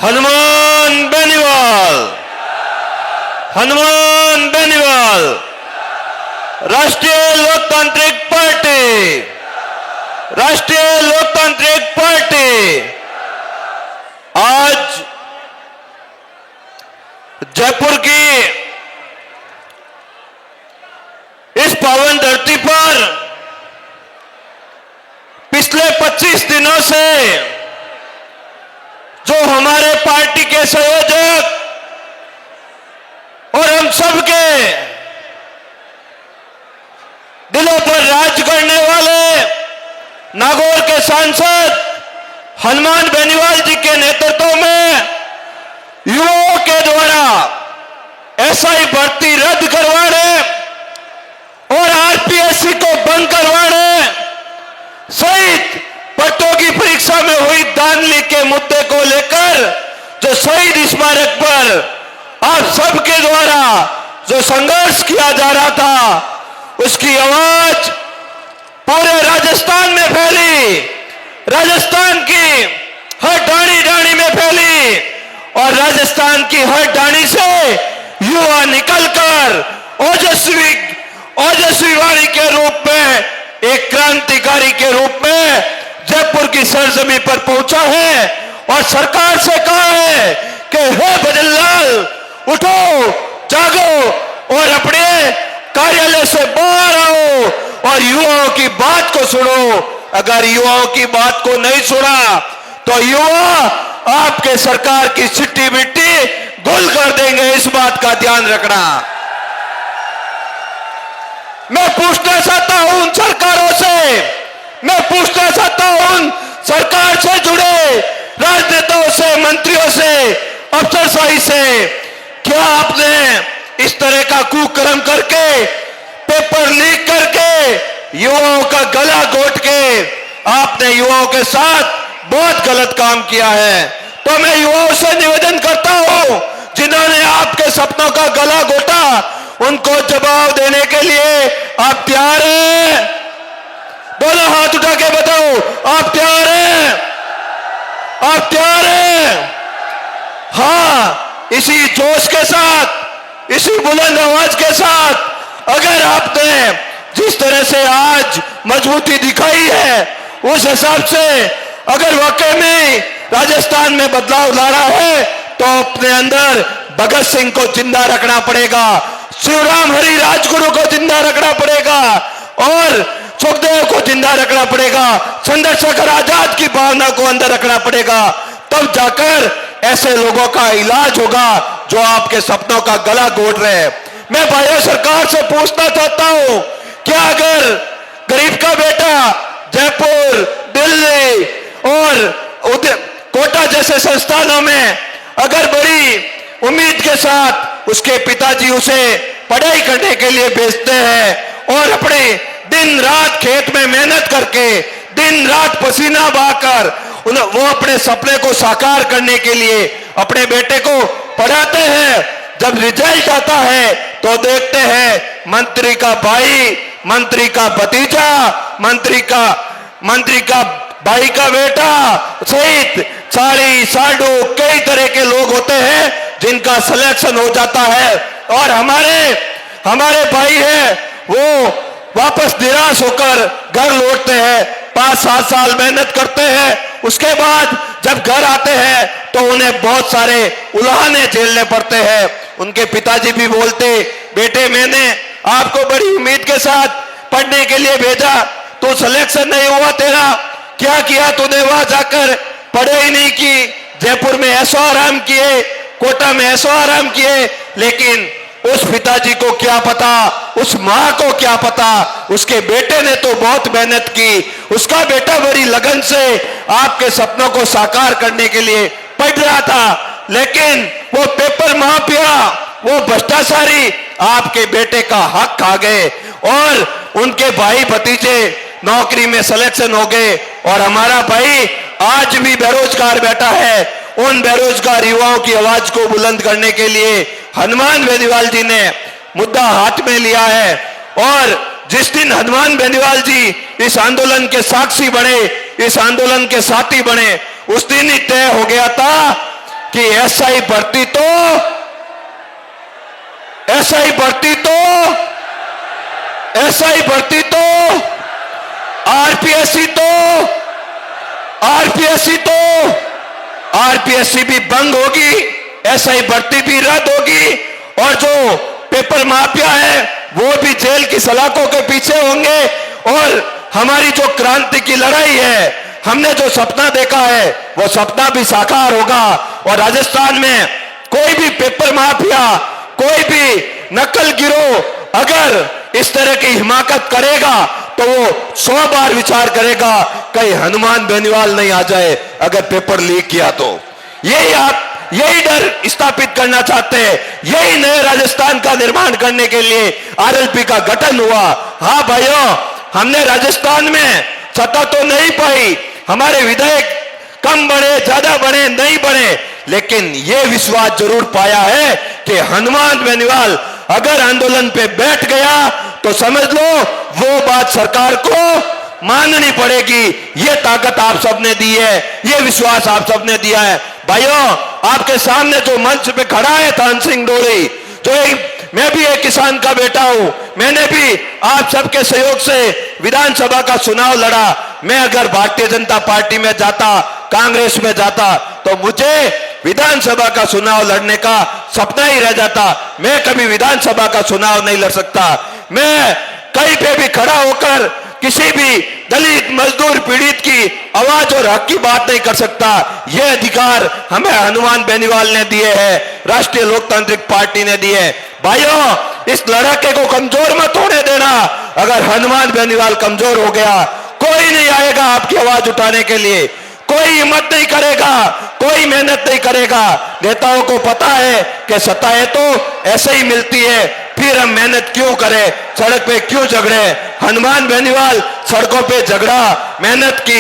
हनुमान बेनीवाल, हनुमान बेनीवाल, राष्ट्रीय लोकतांत्रिक पार्टी, राष्ट्रीय लोकतांत्रिक पार्टी आज जयपुर की इस पावन धरती पर पिछले 25 दिनों से जो हमारे पार्टी के संयोजक और हम सब के दिलों पर राज करने वाले नागौर के सांसद हनुमान बेनीवाल जी के नेतृत्व में युवाओं के द्वारा एसआई भर्ती रद्द करवाने और आरपीएससी को बंद करवाने सहित पट्टों की परीक्षा में हुई धांधली के मुद्दे को लेकर जो शहीद स्मारक पर आप सबके द्वारा जो संघर्ष किया जा रहा था उसकी आवाज पूरे राजस्थान में फैली, राजस्थान की हर डाणी डाणी में फैली और राजस्थान की हर डाणी से युवा निकलकर ओजस्वी वाणी के रूप में एक क्रांतिकारी के रूप में जयपुर की सरजमी पर पहुंचा है और सरकार से कहा है कि हे भजनलाल उठो, जागो और अपने कार्यालय से बाहर आओ और युवाओं की बात को सुनो। अगर युवाओं की बात को नहीं सुना तो युवा आपके सरकार की सिट्टी मिट्टी गुल कर देंगे, इस बात का ध्यान रखना। मैं पूछना चाहता हूं उन सरकारों से, मैं पूछना चाहता हूं उन सरकार से जुड़े राजनेताओं से, मंत्रियों से, अफसरशाही से, क्या आपने इस तरह का कुकर्म करके, पेपर लीक करके, युवाओं का गला घोट के आपने युवाओं के साथ बहुत गलत काम किया है। तो मैं युवाओं से निवेदन करता हूं जिन्होंने आपके सपनों का गला घोटा, उनको जवाब देने के लिए आप तैयार हैं? दोनों हाथ उठा के बताओ, आप तैयार हैं? आप तैयार हैं? हाँ, इसी जोश के साथ, इसी बुलंद आवाज के साथ अगर आपने जिस तरह से आज मजबूती दिखाई है उस हिसाब से अगर वाकई में राजस्थान में बदलाव लाना है तो अपने अंदर भगत सिंह को जिंदा रखना पड़ेगा, शिवराम हरि राजगुरु को जिंदा रखना पड़ेगा और सुखदेव को जिंदा रखना पड़ेगा, चंद्रशेखर आजाद की भावना को अंदर रखना पड़ेगा। तब जाकर ऐसे लोगों का इलाज होगा जो आपके सपनों का गला घोट रहे हैं। मैं भारत सरकार से पूछना चाहता हूं, क्या अगर गरीब का बेटा जयपुर, दिल्ली और कोटा जैसे संस्थानों में अगर बड़ी उम्मीद के साथ उसके पिताजी उसे पढ़ाई करने के लिए भेजते हैं और अपने दिन रात खेत में मेहनत करके, दिन रात पसीना बहाकर वो अपने सपने को साकार करने के लिए अपने बेटे को पढ़ाते हैं, जब रिजल्ट आता है तो देखते हैं मंत्री का भाई, मंत्री का भतीजा, मंत्री का भाई का बेटा सहित साड़ी साडू कई तरह के लोग होते हैं जिनका सिलेक्शन हो जाता है और हमारे भाई हैं वो वापस निराश होकर घर लौटते हैं, 5-7 साल मेहनत करते हैं, उसके बाद जब घर आते हैं तो उन्हें बहुत सारे उलाहने झेलने पड़ते हैं। उनके पिताजी भी बोलते, बेटे मैंने आपको बड़ी उम्मीद के साथ पढ़ने के लिए भेजा, तो सिलेक्शन नहीं हुआ तेरा, क्या किया तूने? वहां जाकर पढ़ाई ही नहीं की, जयपुर में ऐशो आराम किए, कोटा में ऐशो आराम किए, लेकिन उस पिताजी को क्या पता, उस मां को क्या पता, उसके बेटे ने तो बहुत मेहनत की, उसका बेटा बड़ी लगन से आपके सपनों को साकार करने के लिए पढ़ रहा था, लेकिन वो पेपर माफिया, वो भ्रष्टाचारी आपके बेटे का हक खा गए और उनके भाई भतीजे नौकरी में सिलेक्शन हो गए और हमारा भाई आज भी बेरोजगार बैठा है। उन बेरोजगार युवाओं की आवाज को बुलंद करने के लिए हनुमान बेनीवाल जी ने मुद्दा हाथ में लिया है और जिस दिन हनुमान बेनीवाल जी इस आंदोलन के साक्षी बने, इस आंदोलन के साथी बने, उस दिन ही तय हो गया था कि एसआई भर्ती तो आरपीएससी भी बंद होगी, एसआई भर्ती भी रद्द होगी, और जो पेपर माफिया है वो भी जेल की सलाखों के पीछे होंगे। और हमारी जो क्रांति की लड़ाई है, हमने जो सपना देखा है वो सपना भी साकार होगा। और राजस्थान में कोई भी पेपर माफिया, कोई भी नकल गिरोह अगर इस तरह की हिमाकत करेगा तो वो 100 बार विचार करेगा कहीं हनुमान बेनीवाल नहीं आ जाए अगर पेपर लीक किया तो। यही डर स्थापित करना चाहते हैं, यही नए राजस्थान का निर्माण करने के लिए आरएलपी का गठन हुआ। हाँ भाइयों, हमने राजस्थान में सत्ता तो नहीं पाई, हमारे विधायक कम बने, ज्यादा बने, नहीं बने, लेकिन यह विश्वास जरूर पाया है कि हनुमान बेनीवाल अगर आंदोलन पे बैठ गया तो समझ लो वो बात सरकार को माननी पड़ेगी। ये ताकत आप सबने दी है, ये विश्वास आप सबने दिया है। भाइयों, आपके सामने जो मंच पे खड़ा है थान सिंह डोरी, जो मैं भी एक किसान का बेटा हूं, मैंने भी आप सबके सहयोग से विधानसभा का चुनाव लड़ा। मैं अगर भारतीय जनता पार्टी में जाता, कांग्रेस में जाता, तो मुझे विधानसभा का चुनाव लड़ने का सपना ही रह जाता। मैं कभी विधानसभा का चुनाव नहीं लड़ सकता। मैं कहीं पे भी खड़ा होकर किसी भी दलित, मजदूर, पीड़ित की आवाज और हक की बात नहीं कर सकता। यह अधिकार हमें हनुमान बेनीवाल ने दिए हैं, राष्ट्रीय लोकतांत्रिक पार्टी ने दिए हैं। भाइयों, इस लड़के को कमजोर मत होने देना। अगर हनुमान बेनीवाल कमजोर हो गया, कोई नहीं आएगा आपकी आवाज उठाने के लिए, कोई हिम्मत नहीं करेगा, कोई मेहनत नहीं करेगा। नेताओं को पता है कि सत्ताएं तो ऐसे ही मिलती है, फिर हम मेहनत क्यों करें, सड़क पे क्यों झगड़े। हनुमान बेनीवाल सड़कों पे झगड़ा, मेहनत की।